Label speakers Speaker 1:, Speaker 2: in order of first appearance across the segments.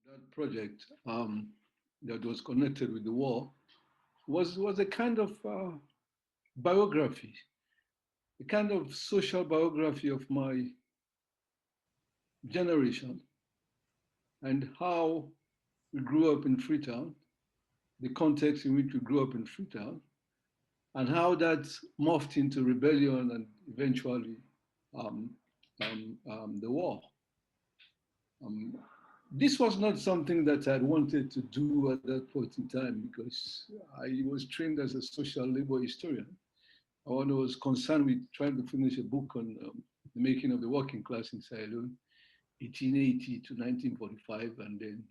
Speaker 1: That project that was connected with the war was a kind of biography, a kind of social biography of my generation and how we grew up in Freetown, the context in which we grew up in Freetown, and how that morphed into rebellion and eventually um, the war. Um, this was not something that I'd wanted to do at that point in time because I was trained as a social labor historian. I was concerned with trying to finish a book on the making of the working class in Sierra Leone, 1880 to 1945, and then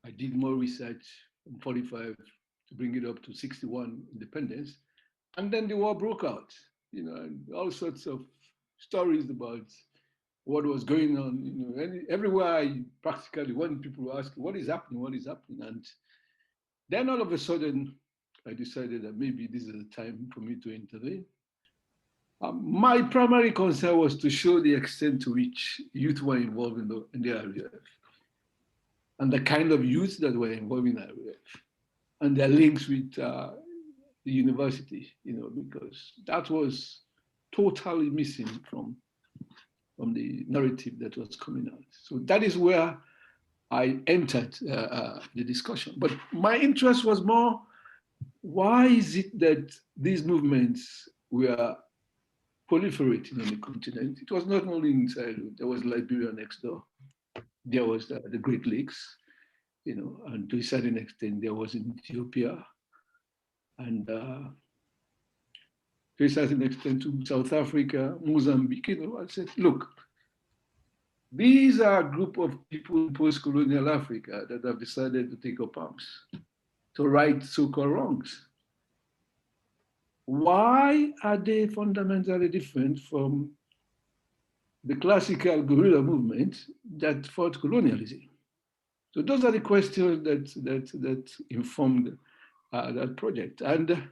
Speaker 1: I did more research from 45 to bring it up to 61 independence. And then the war broke out, and all sorts of stories about what was going on, everywhere I practically, when people were asking, what is happening, what is happening? And then all of a sudden, I decided that maybe this is the time for me to intervene. My primary concern was to show the extent to which youth were involved in the RAF and the kind of youth that were involved in the RAF and their links with the university, because that was totally missing from the narrative that was coming out. So that is where I entered the discussion. But my interest was more, why is it that these movements were proliferating on the continent? It was not only in Sierra Leone, there was Liberia next door. There was the Great Lakes, and to a certain extent, there was in Ethiopia. And to a certain extent to South Africa, Mozambique, I said, look, these are a group of people in post-colonial Africa that have decided to take up arms, to right so-called wrongs. Why are they fundamentally different from the classical guerrilla movement that fought colonialism? So those are the questions that informed that project. And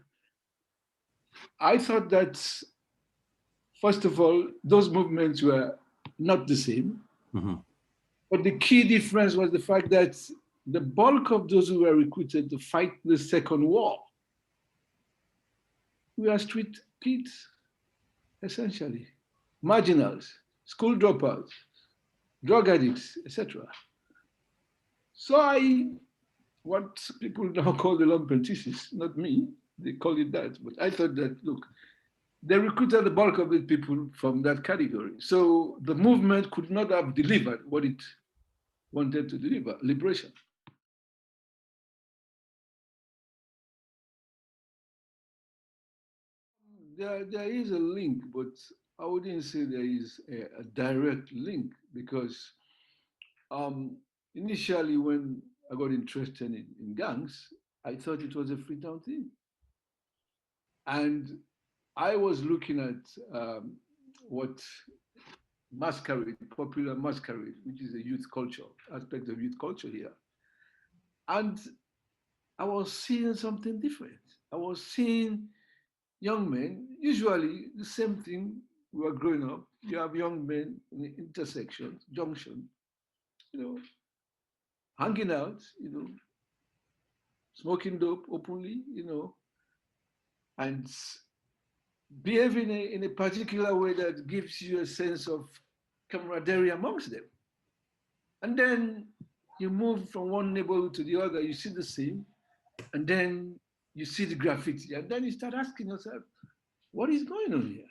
Speaker 1: I thought that, first of all, those movements were not the same. Mm-hmm. But the key difference was the fact that the bulk of those who were recruited to fight the Second War were street kids, essentially, marginals, school dropouts, drug addicts, etc. So what people now call the lumpenthesis, not me, they call it that, but I thought that, look, they recruited the bulk of the people from that category. So the movement could not have delivered what it wanted to deliver, liberation. There is a link, but I wouldn't say there is a direct link because initially when I got interested in gangs, I thought it was a Freetown thing. And I was looking at what masquerade, popular masquerade, which is a youth culture, aspect of youth culture here. And I was seeing something different. I was seeing young men, usually the same thing. We were growing up. You have young men in the intersection, junction, hanging out, smoking dope openly, and behaving in a particular way that gives you a sense of camaraderie amongst them. And then you move from one neighborhood to the other, you see the same, and then you see the graffiti, and then you start asking yourself, what is going on here?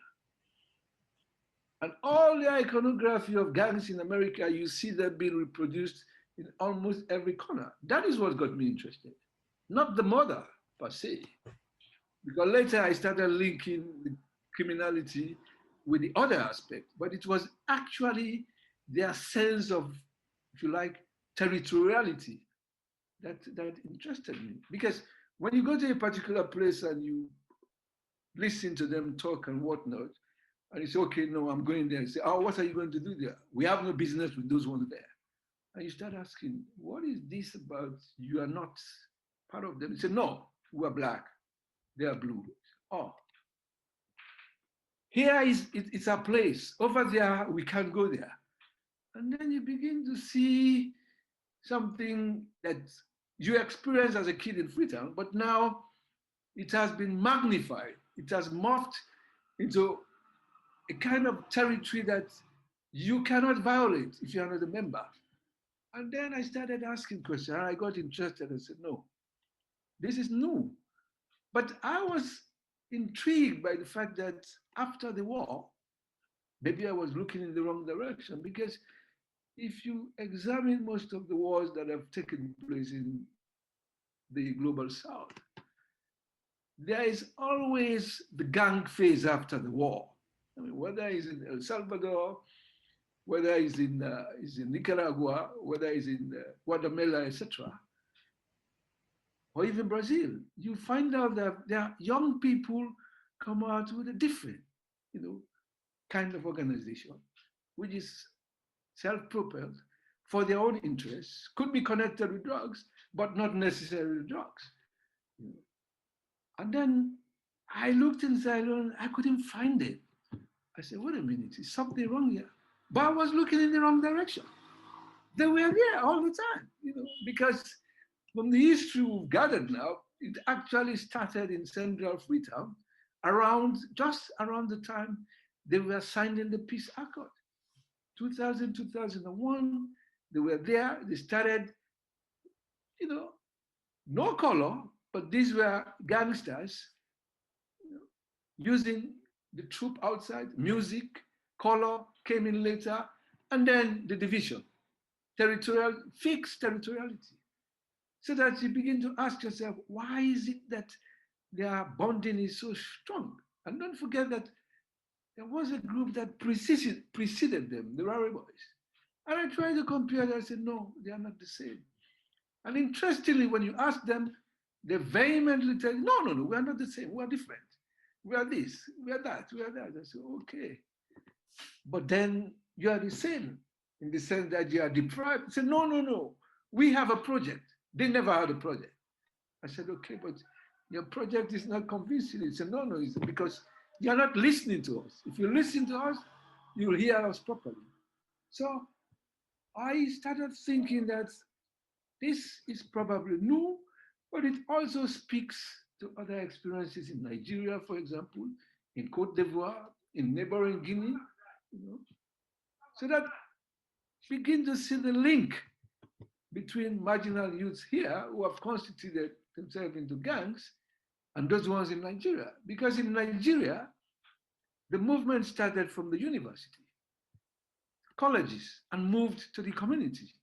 Speaker 1: And all the iconography of gangs in America, you see them being reproduced in almost every corner. That is what got me interested, not the murder per se. Because later I started linking the criminality with the other aspect, but it was actually their sense of, if you like, territoriality that interested me. Because when you go to a particular place and you listen to them talk and whatnot, and you say, okay, no, I'm going there. You say, oh, what are you going to do there? We have no business with those ones there. And you start asking, what is this about? You are not part of them. You say, no, we are black. They are blue. Oh, here it's a place. Over there, we can't go there. And then you begin to see something that you experienced as a kid in Freetown, but now it has been magnified. It has morphed into a kind of territory that you cannot violate if you are not a member. And then I started asking questions and I got interested and said, no, this is new. But I was intrigued by the fact that after the war, maybe I was looking in the wrong direction because if you examine most of the wars that have taken place in the global south, there is always the gang phase after the war. I mean, whether it's in El Salvador, whether it's in Nicaragua, whether it's in Guatemala, etc., or even Brazil, you find out that there are young people come out with a different, you know, kind of organization, which is self-propelled for their own interests, could be connected with drugs, but not necessarily drugs. And then I looked inside and I couldn't find it. I said, wait a minute, is something wrong here? But I was looking in the wrong direction. They were there all the time, because from the history we've gathered now, it actually started in Central Freetown just around the time they were signing the peace accord. 2000, 2001, they were there, they started, no color, but these were gangsters using the troop outside, music, color came in later, and then the division, fixed territoriality. So that you begin to ask yourself, why is it that their bonding is so strong? And don't forget that there was a group that preceded them, the Rari Boys. And I tried to compare them, I said, no, they are not the same. And interestingly, when you ask them, they vehemently tell you, no, we are not the same, we are different. We are this, we are that, we are that. I said, okay. But then you are the same in the sense that you are deprived. I said, no, we have a project. They never had a project. I said, okay, but your project is not convincing. He said, no, it's because you're not listening to us. If you listen to us, you'll hear us properly. So I started thinking that this is probably new, but it also speaks to other experiences in Nigeria, for example, in Cote d'Ivoire, in neighboring Guinea, so that begin to see the link between marginal youths here who have constituted themselves into gangs and those ones in Nigeria. Because in Nigeria, the movement started from the university, colleges, and moved to the community.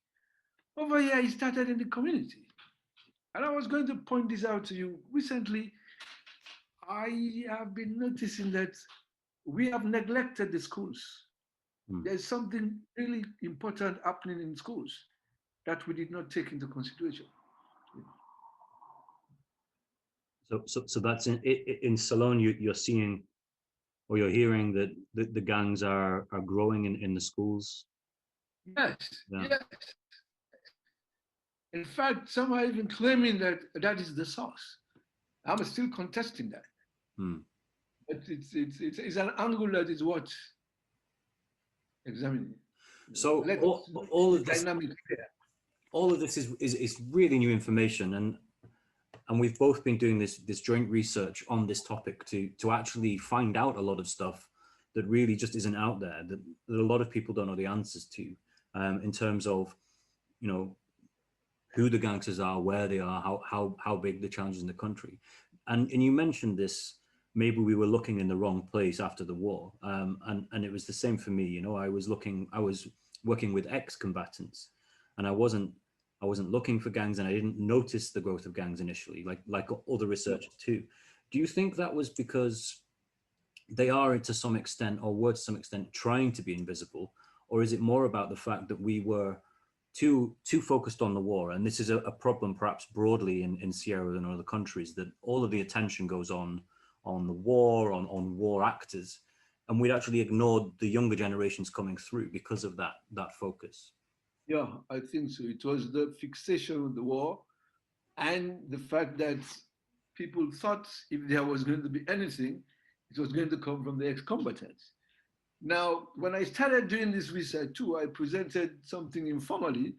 Speaker 1: Over here, it started in the community. And I was going to point this out to you. Recently, I have been noticing that we have neglected the schools. There's something really important happening in schools that we did not take into consideration.
Speaker 2: So that's in Salone, you're seeing or you're hearing that the gangs are growing in the schools.
Speaker 1: Yes. In fact, some are even claiming that that is the source. I'm still contesting that. But it's an angle that is worth examining.
Speaker 2: So all of this, all of this is really new information, and we've both been doing this joint research on this topic to actually find out a lot of stuff that really just isn't out there, that a lot of people don't know the answers to, in terms of, who the gangsters are, where they are, how big the challenges in the country. And you mentioned this, maybe we were looking in the wrong place after the war. And it was the same for me. I was working with ex-combatants, and I wasn't looking for gangs, and I didn't notice the growth of gangs initially, like other researchers too. Do you think that was because they are to some extent, or were to some extent, trying to be invisible? Or is it more about the fact that we were too focused on the war? And this is a problem perhaps broadly in Sierra Leone and other countries, that all of the attention goes on the war, on war actors, and we'd actually ignored the younger generations coming through because of that focus.
Speaker 1: Yeah, I think so. It was the fixation of the war and the fact that people thought if there was going to be anything, it was going to come from the ex-combatants. Now, when I started doing this research too, I presented something informally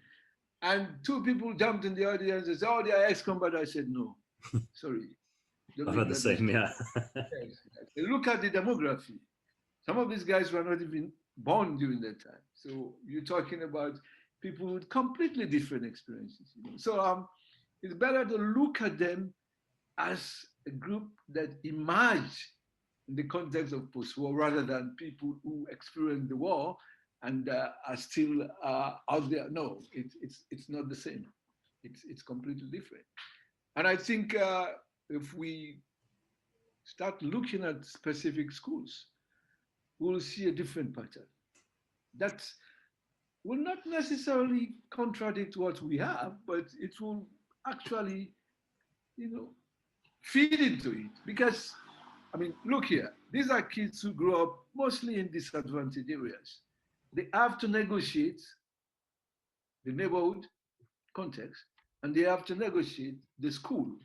Speaker 1: And two people jumped in the audience and said, oh, they are ex-combatants. I said, no, sorry. Don't
Speaker 2: I've
Speaker 1: make
Speaker 2: had the
Speaker 1: that
Speaker 2: same,
Speaker 1: mistake.
Speaker 2: yeah.
Speaker 1: Yes. Look at the demography. Some of these guys were not even born during that time. So you're talking about people with completely different experiences. So it's better to look at them as a group that emerged in the context of post-war rather than people who experienced the war and are still out there. No, it's not the same. It's completely different. And I think if we start looking at specific schools, we'll see a different pattern. That will not necessarily contradict what we have, but it will actually, you know, feed into it. Because, I mean, look here, these are kids who grow up mostly in disadvantaged areas. They have to negotiate the neighborhood context, and they have to negotiate the school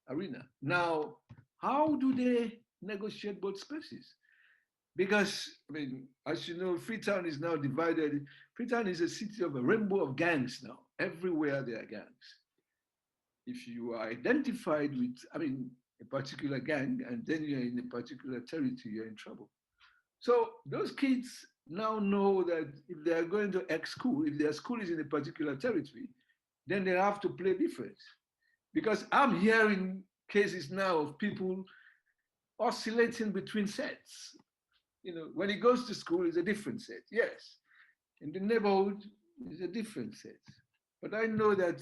Speaker 1: arena. Now, how do they negotiate both spaces? Because, I mean, as you know, Freetown is now divided. Freetown is a city of a rainbow of gangs now. Everywhere there are gangs. If you are identified with, I mean, a particular gang, and then you're in a particular territory, you're in trouble. So those kids now know that if they are going to X school, if their school is in a particular territory, then they have to play different. Because I'm hearing cases now of people oscillating between sets. When he goes to school, it's a different set. Yes. In the neighborhood, it's a different set. But I know that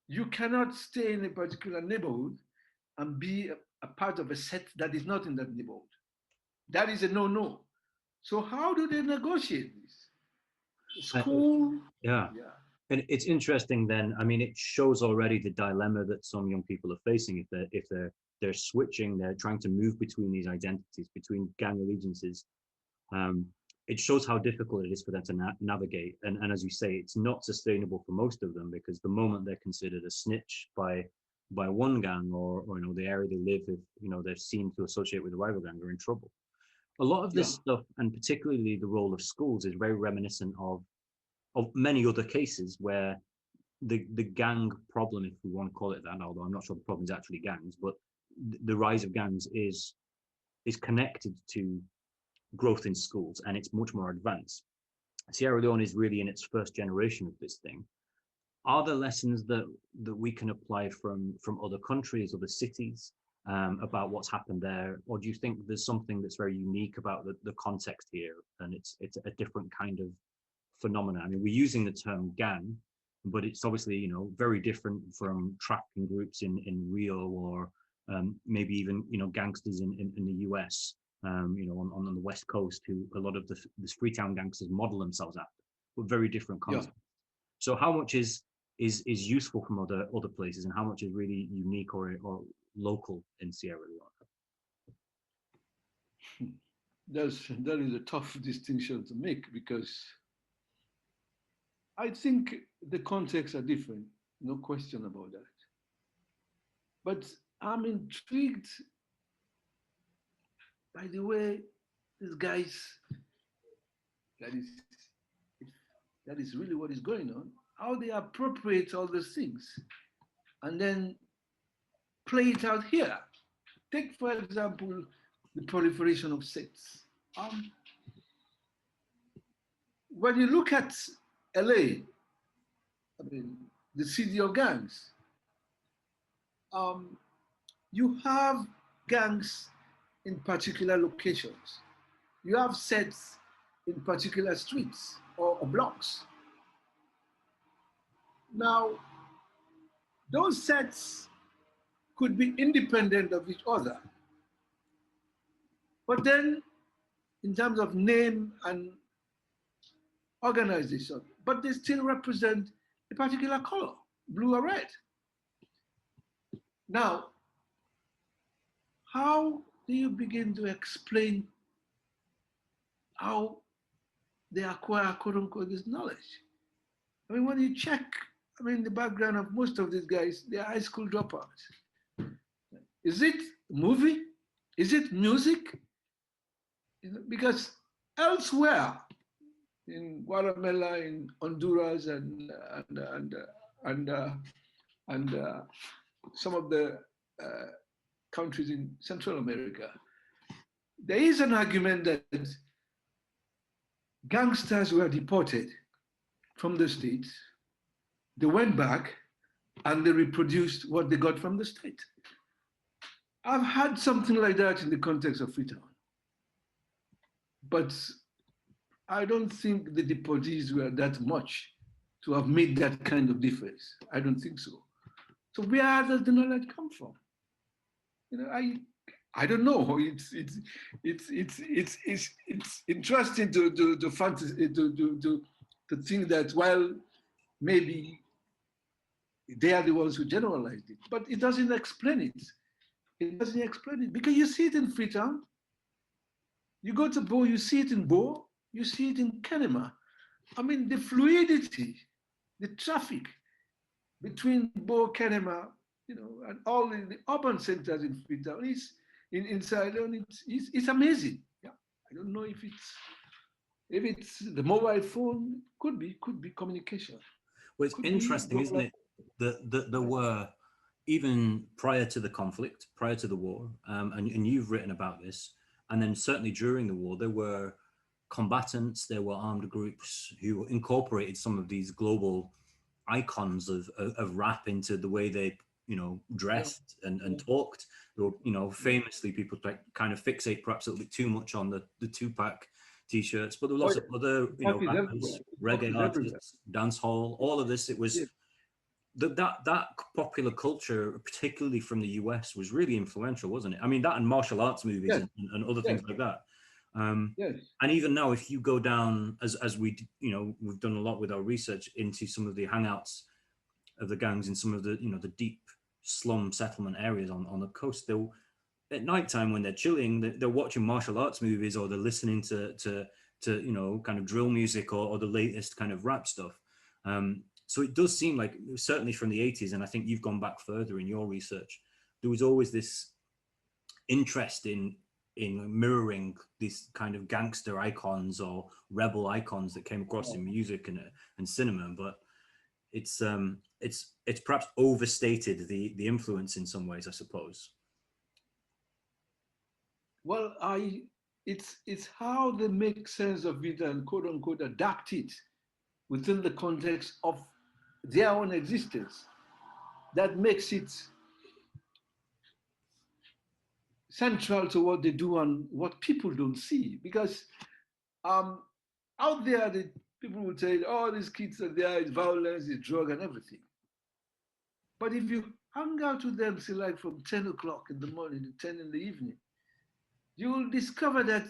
Speaker 1: you cannot stay in a particular neighborhood and be a part of a set that is not in that neighborhood. That is a no-no. So how do they negotiate this? School,
Speaker 2: Yeah.
Speaker 1: yeah.
Speaker 2: And it's interesting then, I mean, it shows already the dilemma that some young people are facing if they're switching, they're trying to move between these identities, between gang allegiances. It shows how difficult it is for them to navigate. And as you say, it's not sustainable for most of them, because the moment they're considered a snitch by one gang, or the area they live, if they're seen to associate with a rival gang, are in trouble. A lot of this stuff, and particularly the role of schools, is very reminiscent of many other cases where the gang problem, if we want to call it that, although I'm not sure the problem is actually gangs, but the rise of gangs is connected to growth in schools, and it's much more advanced. Sierra Leone is really in its first generation of this thing. Are there lessons that we can apply from other countries, other cities, about what's happened there, or do you think there's something that's very unique about the context here, and it's a different kind of phenomena? I mean, we're using the term gang, but it's obviously very different from trafficking groups in Rio, or maybe even gangsters in the US, on the West Coast, who a lot of the Freetown gangsters model themselves after, but very different concepts. So how much is useful from other places, and how much is really unique or local in Sierra Leone?
Speaker 1: That is a tough distinction to make, because I think the contexts are different, no question about that. But I'm intrigued by the way these guys, that is really what is going on, how they appropriate all those things and then play it out here. Take, for example, the proliferation of sects. When you look at LA, I mean, the city of gangs, you have gangs in particular locations. You have sets in particular streets or blocks. Now, those sets could be independent of each other. But then, in terms of name and organization, but they still represent a particular color, blue or red. Now, how do you begin to explain how they acquire, quote unquote, this knowledge? I mean, when you check, the background of most of these guys, they are high school dropouts. Is it movie? Is it music? Because elsewhere, in Guatemala, in Honduras, and and some of the countries in Central America, there is an argument that gangsters were deported from the States, they went back, and they reproduced what they got from the state. I've had something like that in the context of Freetown. But I don't think the deportees were that much to have made that kind of difference. I don't think so. So where does the knowledge come from? You know, I don't know. It's interesting to fantasy to think that while maybe they are the ones who generalized it, but it doesn't explain it. It doesn't explain it because you see it in Freetown. You go to Bo, you see it in Bo, you see it in Kenema. I mean, the fluidity, the traffic between Bo, Kenema, you know, and all the urban centers in Freetown is in Sierra Leone. It's amazing. Yeah, I don't know if it's the mobile phone. Could be communication.
Speaker 2: Well, it's interesting, isn't it? That there were, even prior to the conflict, prior to the war, and you've written about this, and then certainly during the war, there were combatants, there were armed groups who incorporated some of these global icons of rap into the way they, you know, dressed and talked. There were, you know, famously people kind of fixate perhaps a little bit too much on the Tupac t-shirts, but there were lots of other, you know, rappers, reggae artists, dance hall, all of this. It was that popular culture, particularly from the US, was really influential, wasn't it? I mean, that and martial arts movies and other things like that. And even now, if you go down, as we, you know, we've done a lot with our research into some of the hangouts of the gangs in some of the, you know, the deep slum settlement areas on the coast, they'll, at nighttime when they're chilling, they're watching martial arts movies, or they're listening to you know, kind of drill music or the latest kind of rap stuff. So it does seem like, certainly from the 80s, and I think you've gone back further in your research, there was always this interest in mirroring these kind of gangster icons or rebel icons that came across in music and cinema. But it's perhaps overstated the influence in some ways, I suppose.
Speaker 1: Well, it's how they make sense of it and quote unquote adapt it within the context of their own existence that makes it central to what they do and what people don't see. Because out there, the people will say, oh, these kids are there, it's violence, it's drug and everything. But if you hang out with them, say like from 10 o'clock in the morning to 10 in the evening, you will discover that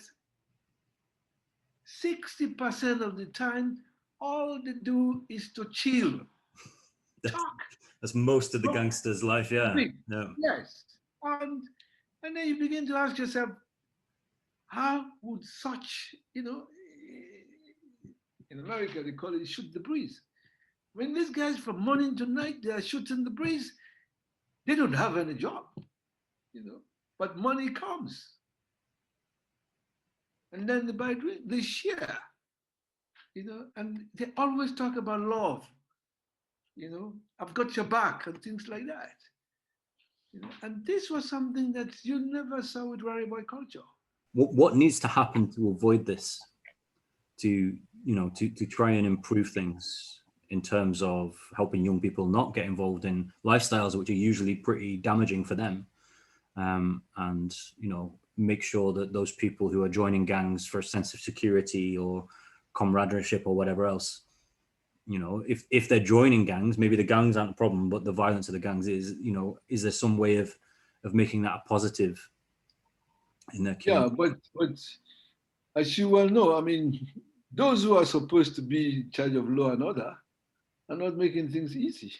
Speaker 1: 60% of the time, all they do is to chill, talk.
Speaker 2: That's most of the gangsters' life, yeah.
Speaker 1: Yes. And then you begin to ask yourself, how would such, you know, in America, they call it shoot the breeze. When these guys from morning to night, they are shooting the breeze, they don't have any job, you know, but money comes. And then they buy drink, they share, you know, and they always talk about love, you know, I've got your back and things like that. You know, and this was something that you never saw with Rari Boy culture.
Speaker 2: What needs to happen to avoid this, to, you know, to try and improve things in terms of helping young people not get involved in lifestyles which are usually pretty damaging for them, and, you know, make sure that those people who are joining gangs for a sense of security or camaraderie or whatever else, you know, if they're joining gangs, maybe the gangs aren't a problem, but the violence of the gangs is, you know, is there some way of making that a positive in their community?
Speaker 1: Yeah, but as you well know, I mean, those who are supposed to be in charge of law and order are not making things easy.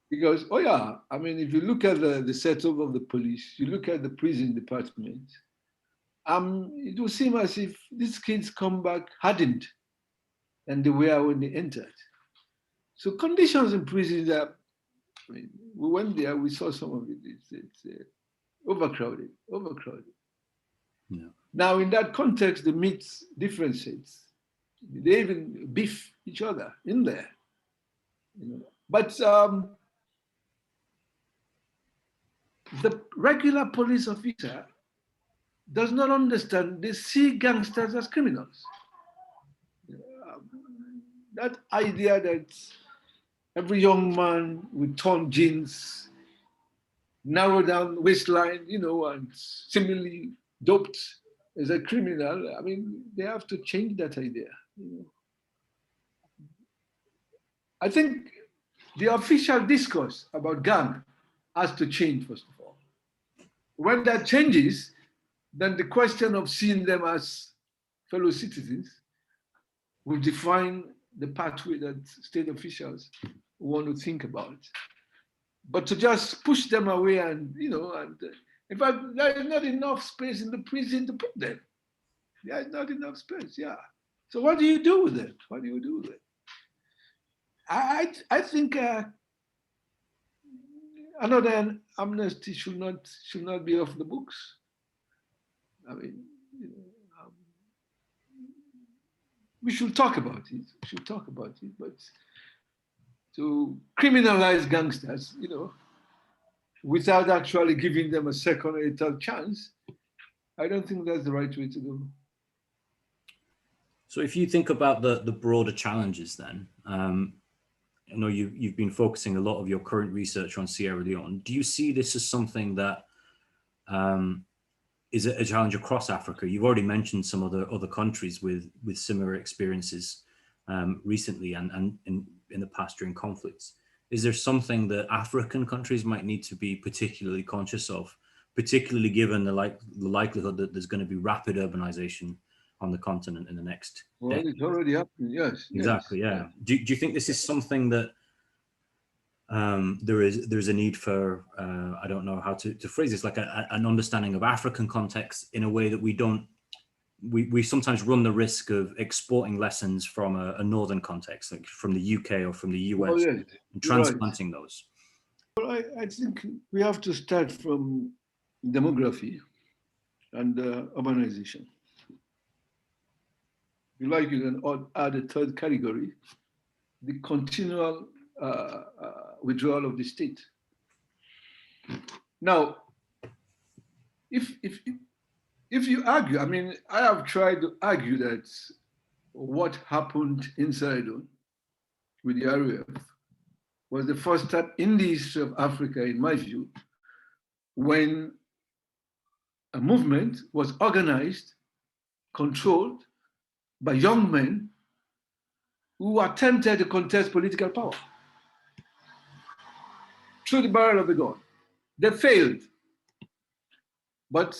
Speaker 1: Because, oh yeah, I mean, if you look at the setup of the police, you look at the prison department, it will seem as if these kids come back hardened than they were when they entered. So conditions in prisons are, I mean, we went there, we saw some of it, it's overcrowded.
Speaker 2: Yeah.
Speaker 1: Now, in that context, they meet differences. They even beef each other in there. You know? But the regular police officer does not understand. They see gangsters as criminals. That idea that every young man with torn jeans, narrow down waistline, and similarly doped is a criminal. I mean, they have to change that idea. I think the official discourse about gang has to change, first of all. When that changes, then the question of seeing them as fellow citizens will define the pathway that state officials want to think about. But to just push them away and, in fact, there is not enough space in the prison to put them. There is not enough space, yeah. So what do you do with it? What do you do with it? I think another amnesty should not be off the books. I mean, we should talk about it. We should talk about it, but to criminalize gangsters, without actually giving them a second or a third chance, I don't think that's the right way to go.
Speaker 2: So if you think about the broader challenges then, I know you've been focusing a lot of your current research on Sierra Leone. Do you see this as something that is a challenge across Africa? You've already mentioned some other countries with similar experiences recently and in the past during conflicts. Is there something that African countries might need to be particularly conscious of, particularly given the likelihood that there's going to be rapid urbanization on the continent in the next decade?
Speaker 1: It's already happening, yes.
Speaker 2: Exactly, yes. Yeah. Do you think this is something that there's a need for, I don't know how to phrase this, like an understanding of African context in a way that we sometimes run the risk of exporting lessons from a northern context, like from the UK or from the US, and transplanting those?
Speaker 1: Well, I think we have to start from demography and urbanization. If you like, you can add a third category, the continual withdrawal of the state. Now, if you argue, I mean, I have tried to argue that what happened in Sierra Leone with the RAF was the first step in the history of Africa, in my view, when a movement was organized, controlled by young men who attempted to contest political power through the barrel of the gun. They failed. But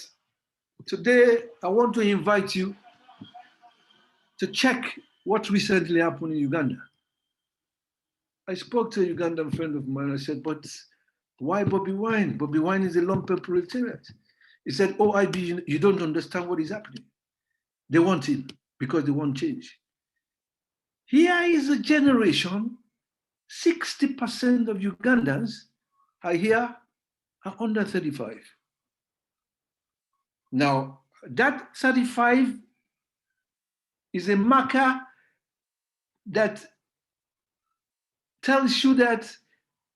Speaker 1: today, I want to invite you to check what recently happened in Uganda. I spoke to a Ugandan friend of mine. I said, but why Bobby Wine? Bobby Wine is a lumpen proletariat. He said, oh, IB, you don't understand what is happening. They want him because they want change. Here is a generation, 60% of Ugandans are under 35. Now, that 35 is a marker that tells you that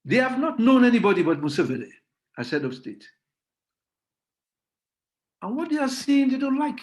Speaker 1: they have not known anybody but Museveni as head of state. And what they are seeing, they don't like.